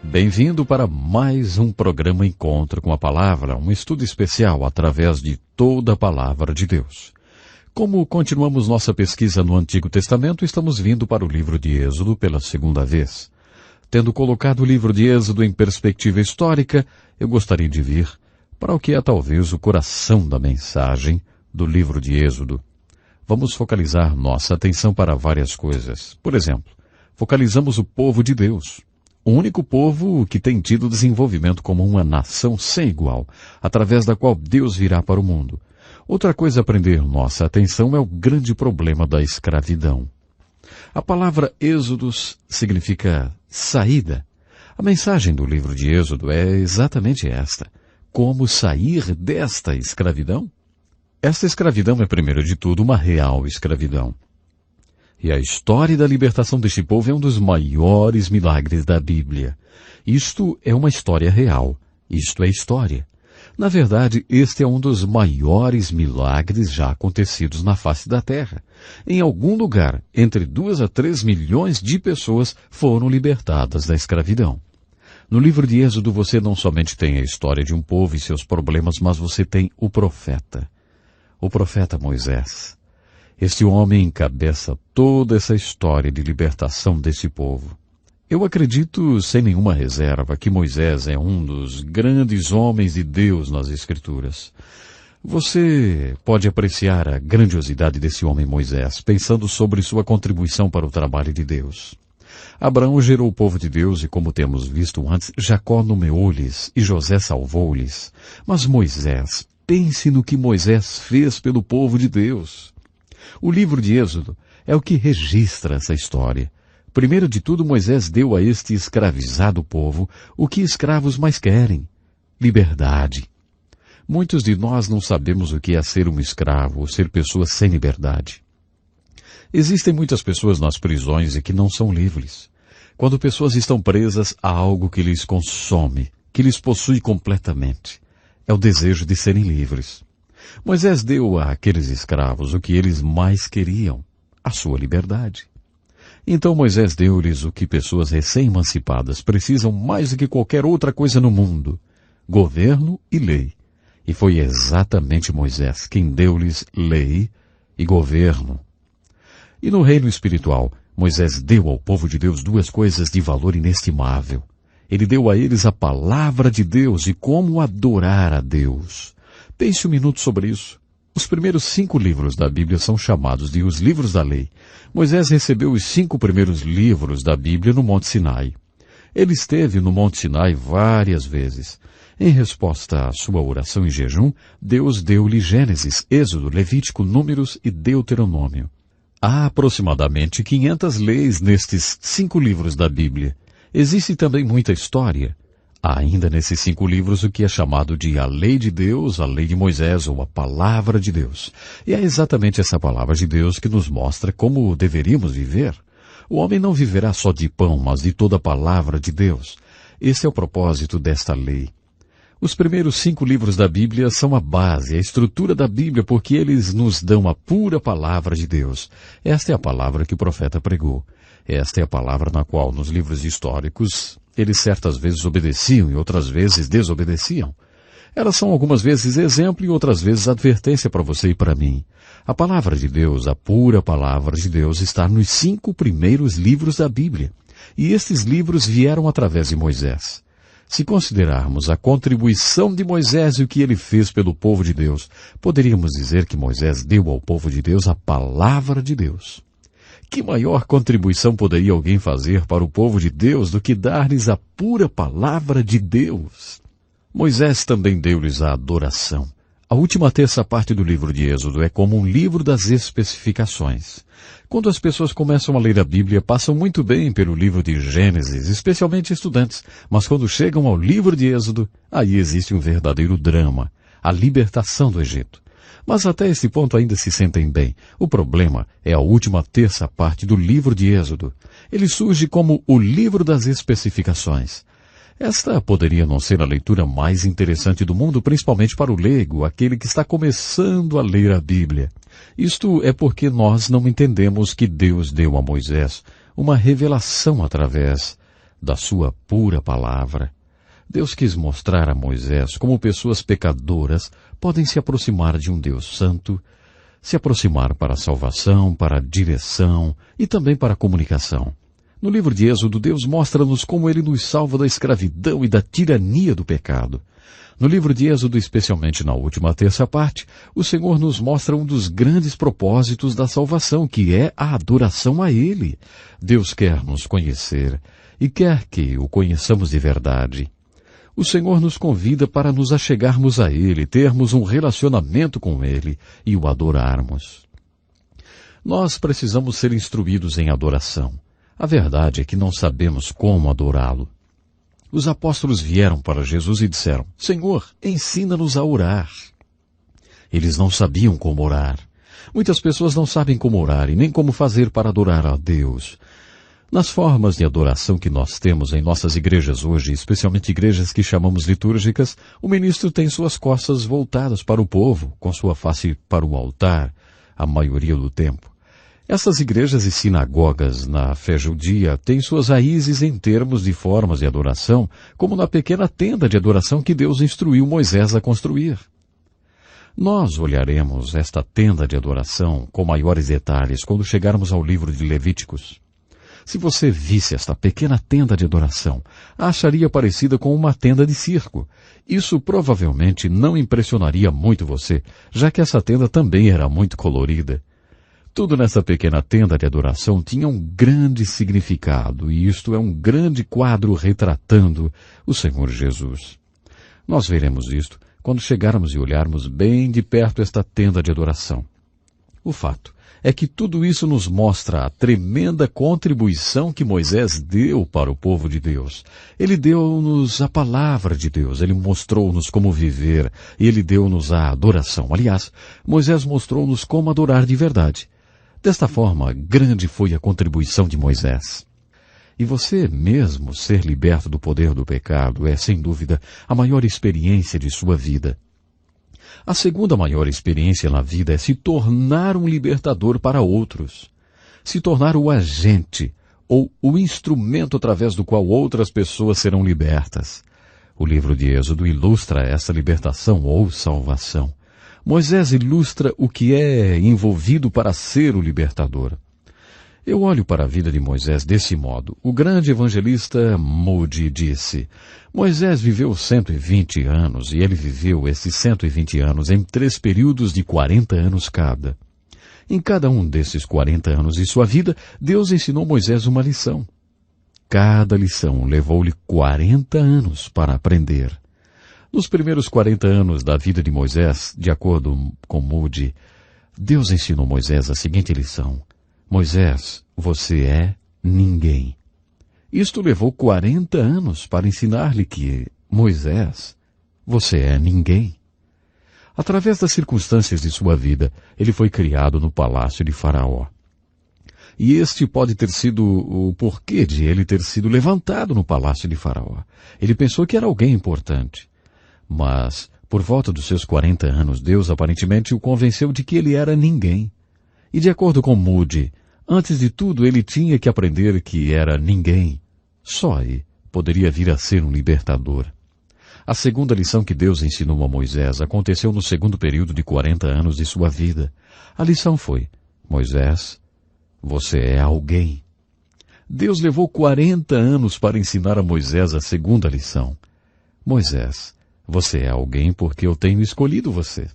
Bem-vindo para mais um programa Encontro com a Palavra, um estudo especial através de toda a Palavra de Deus. Como continuamos nossa pesquisa no Antigo Testamento, estamos vindo para o livro de Êxodo pela segunda vez. Tendo colocado o livro de Êxodo em perspectiva histórica, eu gostaria de vir para o que é talvez o coração da mensagem do livro de Êxodo. Vamos focalizar nossa atenção para várias coisas. Por exemplo, focalizamos o povo de Deus. O único povo que tem tido desenvolvimento como uma nação sem igual, através da qual Deus virá para o mundo. Outra coisa a prender nossa atenção é o grande problema da escravidão. A palavra Êxodos significa saída. A mensagem do livro de Êxodo é exatamente esta. Como sair desta escravidão? Esta escravidão é, primeiro de tudo, uma real escravidão. E a história da libertação deste povo é um dos maiores milagres da Bíblia. Isto é uma história real. Isto é história. Na verdade, este é um dos maiores milagres já acontecidos na face da Terra. Em algum lugar, entre 2 a 3 milhões de pessoas foram libertadas da escravidão. No livro de Êxodo você não somente tem a história de um povo e seus problemas, mas você tem o profeta Moisés. Este homem encabeça toda essa história de libertação desse povo. Eu acredito, sem nenhuma reserva, que Moisés é um dos grandes homens de Deus nas Escrituras. Você pode apreciar a grandiosidade desse homem Moisés, pensando sobre sua contribuição para o trabalho de Deus. Abraão gerou o povo de Deus e, como temos visto antes, Jacó nomeou-lhes e José salvou-lhes. Mas Moisés, pense no que Moisés fez pelo povo de Deus. O livro de Êxodo é o que registra essa história. Primeiro de tudo, Moisés deu a este escravizado povo o que escravos mais querem: liberdade. Muitos de nós não sabemos o que é ser um escravo ou ser pessoas sem liberdade. Existem muitas pessoas nas prisões e que não são livres. Quando pessoas estão presas, há algo que lhes consome, que lhes possui completamente. É o desejo de serem livres. Moisés deu àqueles escravos o que eles mais queriam, a sua liberdade. Então Moisés deu-lhes o que pessoas recém-emancipadas precisam mais do que qualquer outra coisa no mundo: governo e lei. E foi exatamente Moisés quem deu-lhes lei e governo. E no reino espiritual, Moisés deu ao povo de Deus duas coisas de valor inestimável. Ele deu a eles a palavra de Deus e como adorar a Deus. Pense um minuto sobre isso. Os primeiros 5 livros da Bíblia são chamados de os livros da lei. Moisés recebeu os 5 primeiros livros da Bíblia no Monte Sinai. Ele esteve no Monte Sinai várias vezes. Em resposta à sua oração em jejum, Deus deu-lhe Gênesis, Êxodo, Levítico, Números e Deuteronômio. Há aproximadamente 500 leis nestes 5 livros da Bíblia. Existe também muita história. Há ainda nesses 5 livros o que é chamado de a Lei de Deus, a Lei de Moisés ou a Palavra de Deus. E é exatamente essa Palavra de Deus que nos mostra como deveríamos viver. O homem não viverá só de pão, mas de toda a Palavra de Deus. Esse é o propósito desta lei. Os primeiros 5 livros da Bíblia são a base, a estrutura da Bíblia, porque eles nos dão a pura Palavra de Deus. Esta é a palavra que o profeta pregou. Esta é a palavra na qual, nos livros históricos, eles certas vezes obedeciam e outras vezes desobedeciam. Elas são algumas vezes exemplo e outras vezes advertência para você e para mim. A palavra de Deus, a pura palavra de Deus, está nos 5 primeiros livros da Bíblia. E estes livros vieram através de Moisés. Se considerarmos a contribuição de Moisés e o que ele fez pelo povo de Deus, poderíamos dizer que Moisés deu ao povo de Deus a palavra de Deus. Que maior contribuição poderia alguém fazer para o povo de Deus do que dar-lhes a pura palavra de Deus? Moisés também deu-lhes a adoração. A última terça parte do livro de Êxodo é como um livro das especificações. Quando as pessoas começam a ler a Bíblia, passam muito bem pelo livro de Gênesis, especialmente estudantes, mas quando chegam ao livro de Êxodo, aí existe um verdadeiro drama, a libertação do Egito. Mas até esse ponto ainda se sentem bem. O problema é a última terça parte do livro de Êxodo. Ele surge como o livro das especificações. Esta poderia não ser a leitura mais interessante do mundo, principalmente para o leigo, aquele que está começando a ler a Bíblia. Isto é porque nós não entendemos que Deus deu a Moisés uma revelação através da sua pura palavra. Deus quis mostrar a Moisés como pessoas pecadoras podem se aproximar de um Deus santo, se aproximar para a salvação, para a direção e também para a comunicação. No livro de Êxodo, Deus mostra-nos como Ele nos salva da escravidão e da tirania do pecado. No livro de Êxodo, especialmente na última terça parte, o Senhor nos mostra um dos grandes propósitos da salvação, que é a adoração a Ele. Deus quer nos conhecer e quer que o conheçamos de verdade. O Senhor nos convida para nos achegarmos a Ele, termos um relacionamento com Ele e o adorarmos. Nós precisamos ser instruídos em adoração. A verdade é que não sabemos como adorá-lo. Os apóstolos vieram para Jesus e disseram: Senhor, ensina-nos a orar. Eles não sabiam como orar. Muitas pessoas não sabem como orar e nem como fazer para adorar a Deus. Nas formas de adoração que nós temos em nossas igrejas hoje, especialmente igrejas que chamamos litúrgicas, o ministro tem suas costas voltadas para o povo, com sua face para o altar, a maioria do tempo. Essas igrejas e sinagogas na fé judia têm suas raízes em termos de formas de adoração, como na pequena tenda de adoração que Deus instruiu Moisés a construir. Nós olharemos esta tenda de adoração com maiores detalhes quando chegarmos ao livro de Levíticos. Se você visse esta pequena tenda de adoração, a acharia parecida com uma tenda de circo. Isso provavelmente não impressionaria muito você, já que essa tenda também era muito colorida. Tudo nessa pequena tenda de adoração tinha um grande significado, e isto é um grande quadro retratando o Senhor Jesus. Nós veremos isto quando chegarmos e olharmos bem de perto esta tenda de adoração. O fato é que tudo isso nos mostra a tremenda contribuição que Moisés deu para o povo de Deus. Ele deu-nos a palavra de Deus, ele mostrou-nos como viver, e ele deu-nos a adoração. Aliás, Moisés mostrou-nos como adorar de verdade. Desta forma, grande foi a contribuição de Moisés. E você mesmo ser liberto do poder do pecado é, sem dúvida, a maior experiência de sua vida. A segunda maior experiência na vida é se tornar um libertador para outros. Se tornar o agente ou o instrumento através do qual outras pessoas serão libertas. O livro de Êxodo ilustra essa libertação ou salvação. Moisés ilustra o que é envolvido para ser o libertador. Eu olho para a vida de Moisés desse modo. O grande evangelista Moody disse: Moisés viveu 120 anos e ele viveu esses 120 anos em 3 períodos de 40 anos cada. Em cada um desses 40 anos de sua vida, Deus ensinou Moisés uma lição. Cada lição levou-lhe 40 anos para aprender. Nos primeiros 40 anos da vida de Moisés, de acordo com Moody, Deus ensinou Moisés a seguinte lição: Moisés, você é ninguém. Isto levou 40 anos para ensinar-lhe que, Moisés, você é ninguém. Através das circunstâncias de sua vida, ele foi criado no palácio de Faraó. E este pode ter sido o porquê de ele ter sido levantado no palácio de Faraó. Ele pensou que era alguém importante. Mas, por volta dos seus 40 anos, Deus aparentemente o convenceu de que ele era ninguém. E de acordo com Moody, antes de tudo ele tinha que aprender que era ninguém. Só aí poderia vir a ser um libertador. A segunda lição que Deus ensinou a Moisés aconteceu no segundo período de 40 anos de sua vida. A lição foi: Moisés, você é alguém. Deus levou 40 anos para ensinar a Moisés a segunda lição. Moisés, você é alguém porque eu tenho escolhido você.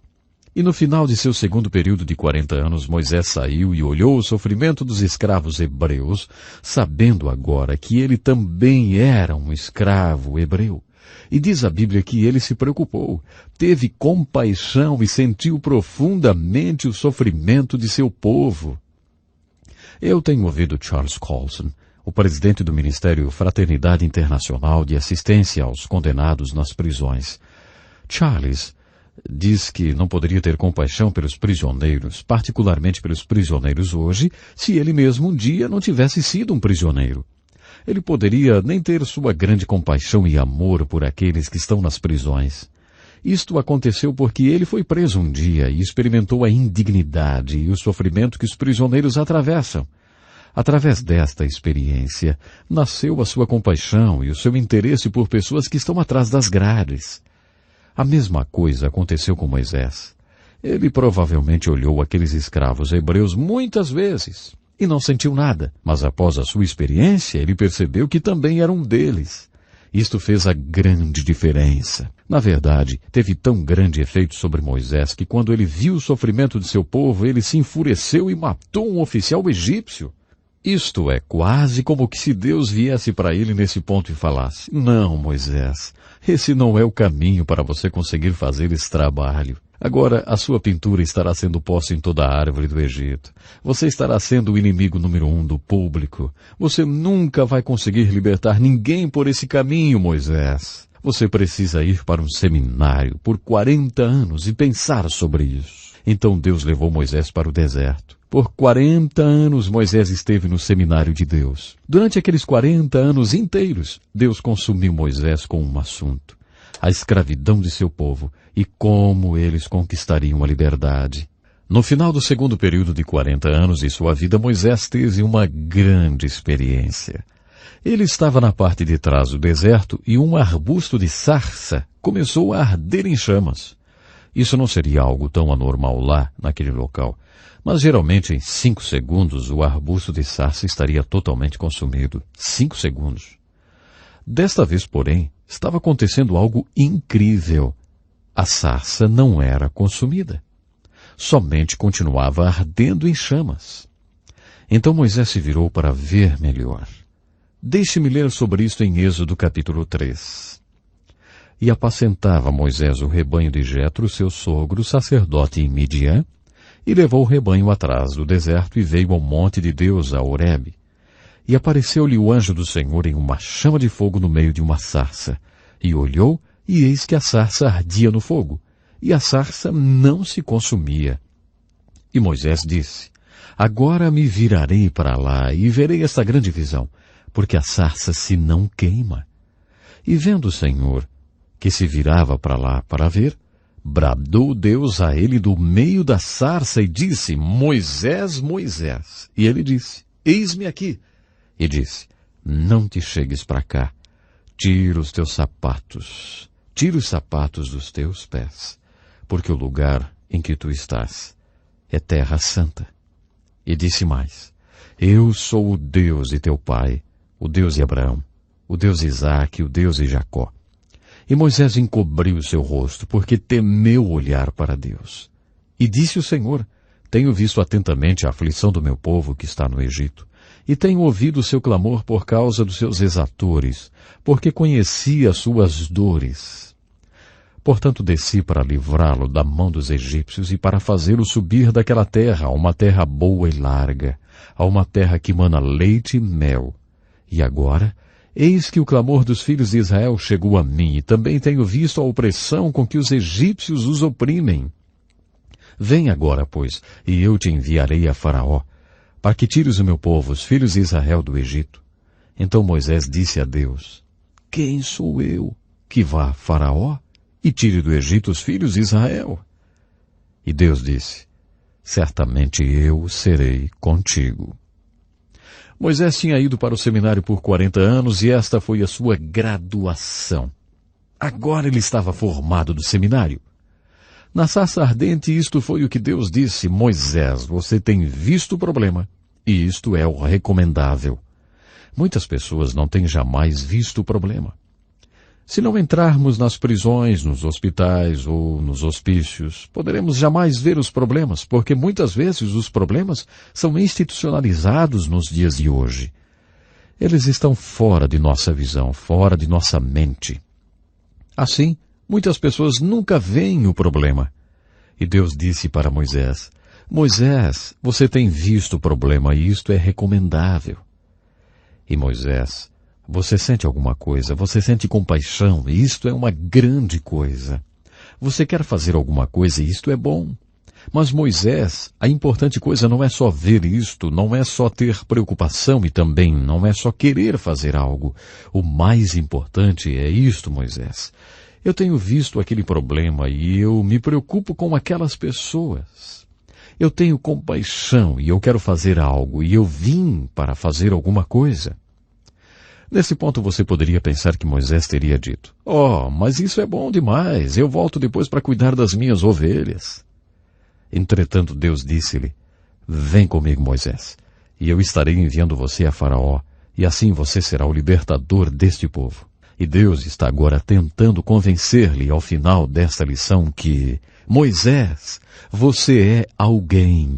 E no final de seu segundo período de 40 anos, Moisés saiu e olhou o sofrimento dos escravos hebreus, sabendo agora que ele também era um escravo hebreu. E diz a Bíblia que ele se preocupou, teve compaixão e sentiu profundamente o sofrimento de seu povo. Eu tenho ouvido Charles Colson, o presidente do Ministério Fraternidade Internacional de Assistência aos Condenados nas Prisões. Charles diz que não poderia ter compaixão pelos prisioneiros, particularmente pelos prisioneiros hoje, se ele mesmo um dia não tivesse sido um prisioneiro. Ele poderia nem ter sua grande compaixão e amor por aqueles que estão nas prisões. Isto aconteceu porque ele foi preso um dia e experimentou a indignidade e o sofrimento que os prisioneiros atravessam. Através desta experiência, nasceu a sua compaixão e o seu interesse por pessoas que estão atrás das grades. A mesma coisa aconteceu com Moisés. Ele provavelmente olhou aqueles escravos hebreus muitas vezes e não sentiu nada, mas após a sua experiência, ele percebeu que também era um deles. Isto fez a grande diferença. Na verdade, teve tão grande efeito sobre Moisés que quando ele viu o sofrimento de seu povo, ele se enfureceu e matou um oficial egípcio. Isto é quase como que se Deus viesse para ele nesse ponto e falasse: não, Moisés, esse não é o caminho para você conseguir fazer esse trabalho. Agora a sua pintura estará sendo posta em toda a árvore do Egito. Você estará sendo o inimigo número 1 do público. Você nunca vai conseguir libertar ninguém por esse caminho, Moisés. Você precisa ir para um seminário por 40 anos e pensar sobre isso. Então Deus levou Moisés para o deserto. Por 40 anos Moisés esteve no seminário de Deus. Durante aqueles 40 anos inteiros, Deus consumiu Moisés com um assunto: a escravidão de seu povo e como eles conquistariam a liberdade. No final do segundo período de 40 anos de sua vida, Moisés teve uma grande experiência. Ele estava na parte de trás do deserto e um arbusto de sarça começou a arder em chamas. Isso não seria algo tão anormal lá, naquele local, mas geralmente em 5 segundos o arbusto de sarça estaria totalmente consumido. 5 segundos. Desta vez, porém, estava acontecendo algo incrível. A sarça não era consumida. Somente continuava ardendo em chamas. Então Moisés se virou para ver melhor. Deixe-me ler sobre isto em Êxodo capítulo 3. E apacentava Moisés o rebanho de Jetro, seu sogro, sacerdote em Midian, e levou o rebanho atrás do deserto e veio ao monte de Deus, a Horebe. E apareceu-lhe o anjo do Senhor em uma chama de fogo no meio de uma sarça. E olhou, e eis que a sarça ardia no fogo, e a sarça não se consumia. E Moisés disse: agora me virarei para lá e verei esta grande visão, porque a sarça se não queima. E vendo o Senhor que se virava para lá para ver, bradou Deus a ele do meio da sarça e disse: Moisés, Moisés. E ele disse: eis-me aqui. E disse: não te chegues para cá. Tira os teus sapatos. Tira os sapatos dos teus pés, porque o lugar em que tu estás é terra santa. E disse mais: eu sou o Deus de teu pai, o Deus de Abraão, o Deus de Isaque, o Deus de Jacó. E Moisés encobriu o seu rosto, porque temeu olhar para Deus. E disse o Senhor: tenho visto atentamente a aflição do meu povo que está no Egito, e tenho ouvido o seu clamor por causa dos seus exatores, porque conheci as suas dores. Portanto desci para livrá-lo da mão dos egípcios e para fazê-lo subir daquela terra a uma terra boa e larga, a uma terra que mana leite e mel. E agora, eis que o clamor dos filhos de Israel chegou a mim, e também tenho visto a opressão com que os egípcios os oprimem. Vem agora, pois, e eu te enviarei a Faraó, para que tires o meu povo, os filhos de Israel, do Egito. Então Moisés disse a Deus: quem sou eu que vá a Faraó e tire do Egito os filhos de Israel? E Deus disse: certamente eu serei contigo. Moisés tinha ido para o seminário por 40 anos e esta foi a sua graduação. Agora ele estava formado do seminário. Na sarça ardente, isto foi o que Deus disse: Moisés, você tem visto o problema, e isto é o recomendável. Muitas pessoas não têm jamais visto o problema. Se não entrarmos nas prisões, nos hospitais ou nos hospícios, poderemos jamais ver os problemas, porque muitas vezes os problemas são institucionalizados nos dias de hoje. Eles estão fora de nossa visão, fora de nossa mente. Assim, muitas pessoas nunca veem o problema. E Deus disse para Moisés: Moisés, você tem visto o problema e isto é recomendável. E Moisés: você sente alguma coisa, você sente compaixão, e isto é uma grande coisa. Você quer fazer alguma coisa, e isto é bom. Mas Moisés, a importante coisa não é só ver isto, não é só ter preocupação e também não é só querer fazer algo. O mais importante é isto, Moisés. Eu tenho visto aquele problema e eu me preocupo com aquelas pessoas. Eu tenho compaixão e eu quero fazer algo, e eu vim para fazer alguma coisa. Nesse ponto você poderia pensar que Moisés teria dito: "Oh, mas isso é bom demais, eu volto depois para cuidar das minhas ovelhas." Entretanto, Deus disse-lhe: "Vem comigo, Moisés, e eu estarei enviando você a Faraó, e assim você será o libertador deste povo." E Deus está agora tentando convencer-lhe ao final desta lição que: Moisés, você é alguém.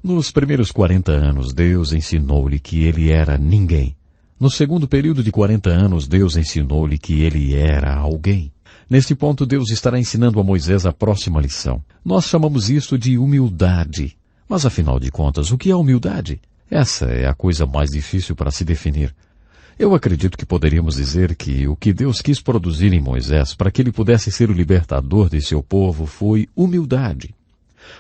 Nos primeiros 40 anos, Deus ensinou-lhe que ele era ninguém. No segundo período de 40 anos, Deus ensinou-lhe que ele era alguém. Neste ponto, Deus estará ensinando a Moisés a próxima lição. Nós chamamos isto de humildade. Mas afinal de contas, o que é humildade? Essa é a coisa mais difícil para se definir. Eu acredito que poderíamos dizer que o que Deus quis produzir em Moisés para que ele pudesse ser o libertador de seu povo foi humildade.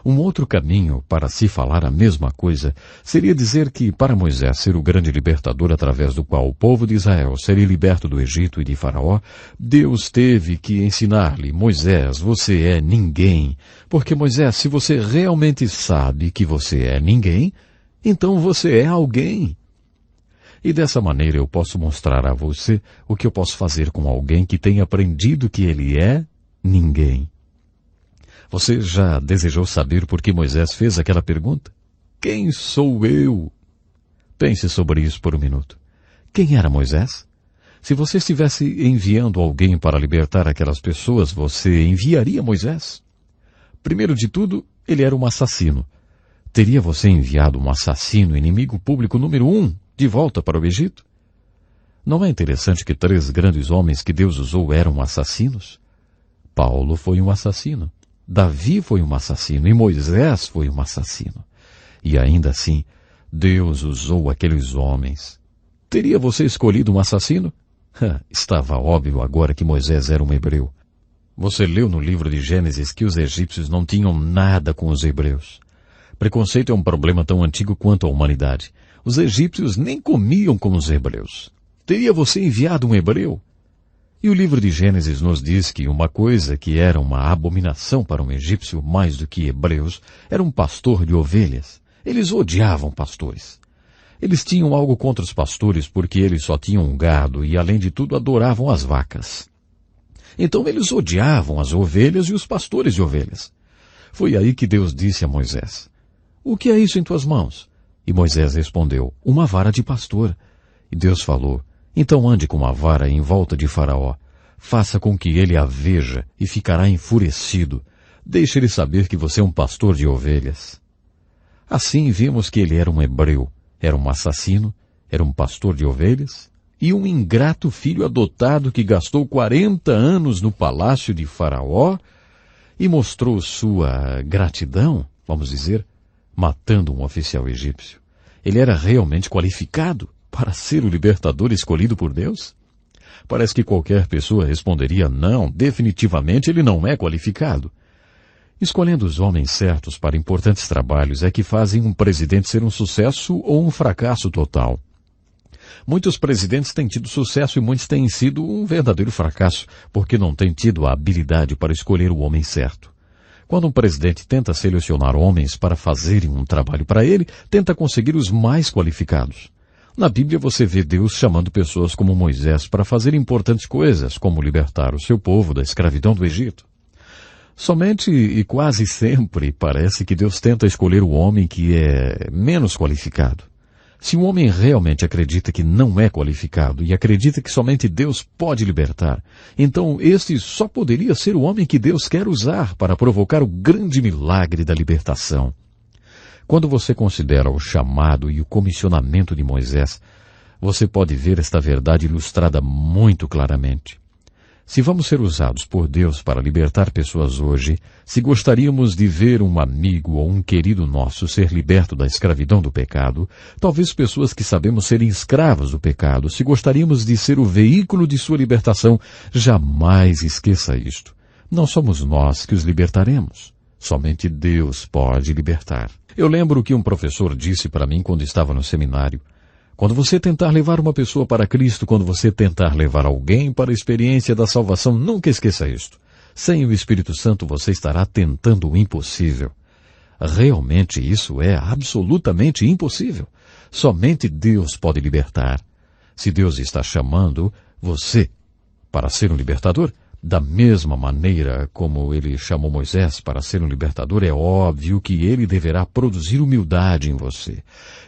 Um outro caminho para se falar a mesma coisa seria dizer que para Moisés ser o grande libertador através do qual o povo de Israel seria liberto do Egito e de Faraó, Deus teve que ensinar-lhe: Moisés, você é ninguém. Porque Moisés, se você realmente sabe que você é ninguém, então você é alguém. E dessa maneira eu posso mostrar a você o que eu posso fazer com alguém que tem aprendido que ele é ninguém. Você já desejou saber por que Moisés fez aquela pergunta? Quem sou eu? Pense sobre isso por um minuto. Quem era Moisés? Se você estivesse enviando alguém para libertar aquelas pessoas, você enviaria Moisés? Primeiro de tudo, ele era um assassino. Teria você enviado um assassino, inimigo público número 1, de volta para o Egito? Não é interessante que 3 grandes homens que Deus usou eram assassinos? Paulo foi um assassino. Davi foi um assassino e Moisés foi um assassino. E ainda assim, Deus usou aqueles homens. Teria você escolhido um assassino? Estava óbvio agora que Moisés era um hebreu. Você leu no livro de Gênesis que os egípcios não tinham nada com os hebreus. Preconceito é um problema tão antigo quanto a humanidade. Os egípcios nem comiam com os hebreus. Teria você enviado um hebreu? E o livro de Gênesis nos diz que uma coisa que era uma abominação para um egípcio mais do que hebreus era um pastor de ovelhas. Eles odiavam pastores. Eles tinham algo contra os pastores porque eles só tinham um gado e, além de tudo, adoravam as vacas. Então eles odiavam as ovelhas e os pastores de ovelhas. Foi aí que Deus disse a Moisés: "O que é isso em tuas mãos?" E Moisés respondeu: "Uma vara de pastor." E Deus falou: "Então ande com uma vara em volta de Faraó. Faça com que ele a veja e ficará enfurecido. Deixe ele saber que você é um pastor de ovelhas." Assim vimos que ele era um hebreu, era um assassino, era um pastor de ovelhas e um ingrato filho adotado que gastou 40 anos no palácio de Faraó e mostrou sua gratidão, vamos dizer, matando um oficial egípcio. Ele era realmente qualificado para ser o libertador escolhido por Deus? Parece que qualquer pessoa responderia: não, definitivamente ele não é qualificado. Escolhendo os homens certos para importantes trabalhos é que fazem um presidente ser um sucesso ou um fracasso total. Muitos presidentes têm tido sucesso e muitos têm sido um verdadeiro fracasso, porque não têm tido a habilidade para escolher o homem certo. Quando um presidente tenta selecionar homens para fazerem um trabalho para ele, tenta conseguir os mais qualificados. Na Bíblia você vê Deus chamando pessoas como Moisés para fazer importantes coisas, como libertar o seu povo da escravidão do Egito. Somente e quase sempre parece que Deus tenta escolher o homem que é menos qualificado. Se um homem realmente acredita que não é qualificado e acredita que somente Deus pode libertar, então este só poderia ser o homem que Deus quer usar para provocar o grande milagre da libertação. Quando você considera o chamado e o comissionamento de Moisés, você pode ver esta verdade ilustrada muito claramente. Se vamos ser usados por Deus para libertar pessoas hoje, se gostaríamos de ver um amigo ou um querido nosso ser liberto da escravidão do pecado, talvez pessoas que sabemos serem escravas do pecado, se gostaríamos de ser o veículo de sua libertação, jamais esqueça isto. Não somos nós que os libertaremos. Somente Deus pode libertar. Eu lembro que um professor disse para mim quando estava no seminário: quando você tentar levar uma pessoa para Cristo, quando você tentar levar alguém para a experiência da salvação, nunca esqueça isto. Sem o Espírito Santo você estará tentando o impossível. Realmente isso é absolutamente impossível. Somente Deus pode libertar. Se Deus está chamando você para ser um libertador, da mesma maneira como ele chamou Moisés para ser um libertador, é óbvio que ele deverá produzir humildade em você.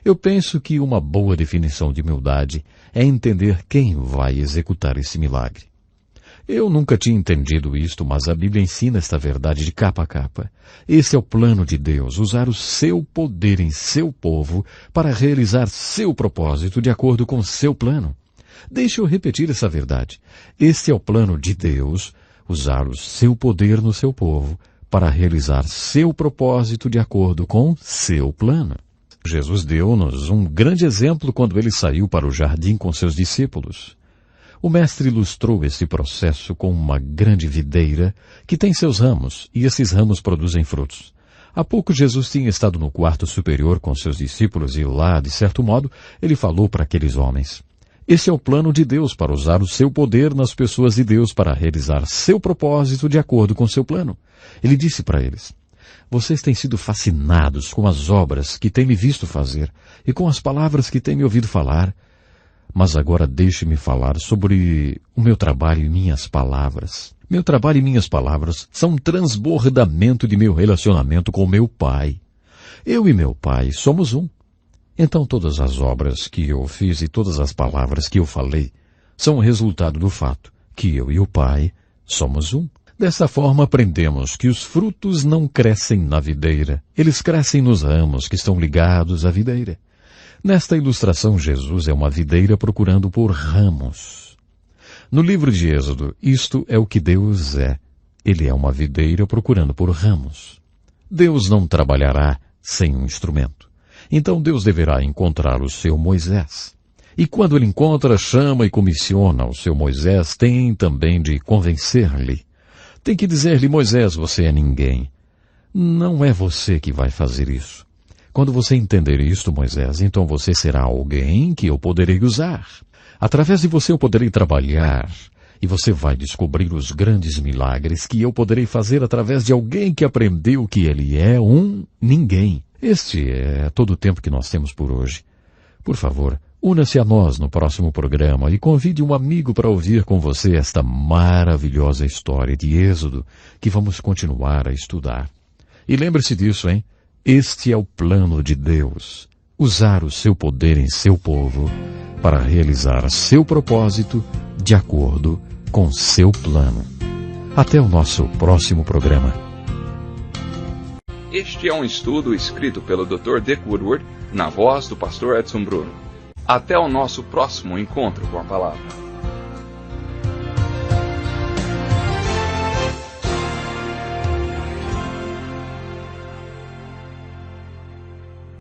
Eu penso que uma boa definição de humildade é entender quem vai executar esse milagre. Eu nunca tinha entendido isto, mas a Bíblia ensina esta verdade de capa a capa. Esse é o plano de Deus, usar o seu poder em seu povo para realizar seu propósito de acordo com seu plano. Deixe eu repetir essa verdade. Este é o plano de Deus, usar o seu poder no seu povo para realizar seu propósito de acordo com seu plano. Jesus deu-nos um grande exemplo quando ele saiu para o jardim com seus discípulos. O mestre ilustrou esse processo com uma grande videira que tem seus ramos, e esses ramos produzem frutos. Há pouco Jesus tinha estado no quarto superior com seus discípulos e lá, de certo modo, ele falou para aqueles homens: esse é o plano de Deus para usar o seu poder nas pessoas de Deus para realizar seu propósito de acordo com seu plano. Ele disse para eles: vocês têm sido fascinados com as obras que têm me visto fazer e com as palavras que têm me ouvido falar. Mas agora deixe-me falar sobre o meu trabalho e minhas palavras. Meu trabalho e minhas palavras são um transbordamento de meu relacionamento com meu Pai. Eu e meu Pai somos um. Então todas as obras que eu fiz e todas as palavras que eu falei são o resultado do fato que eu e o Pai somos um. Dessa forma aprendemos que os frutos não crescem na videira, eles crescem nos ramos que estão ligados à videira. Nesta ilustração, Jesus é uma videira procurando por ramos. No livro de Êxodo, isto é o que Deus é. Ele é uma videira procurando por ramos. Deus não trabalhará sem um instrumento. Então Deus deverá encontrar o seu Moisés. E quando ele encontra, chama e comissiona o seu Moisés, tem também de convencer-lhe. Tem que dizer-lhe: Moisés, você é ninguém. Não é você que vai fazer isso. Quando você entender isto, Moisés, então você será alguém que eu poderei usar. Através de você eu poderei trabalhar, e você vai descobrir os grandes milagres que eu poderei fazer através de alguém que aprendeu que ele é um ninguém. Este é todo o tempo que nós temos por hoje. Por favor, una-se a nós no próximo programa e convide um amigo para ouvir com você esta maravilhosa história de Êxodo que vamos continuar a estudar. E lembre-se disso, hein? Este é o plano de Deus, usar o seu poder em seu povo para realizar seu propósito de acordo com seu plano. Até o nosso próximo programa. Este é um estudo escrito pelo Dr. Dick Woodward, na voz do pastor Edson Bruno. Até o nosso próximo encontro com a palavra.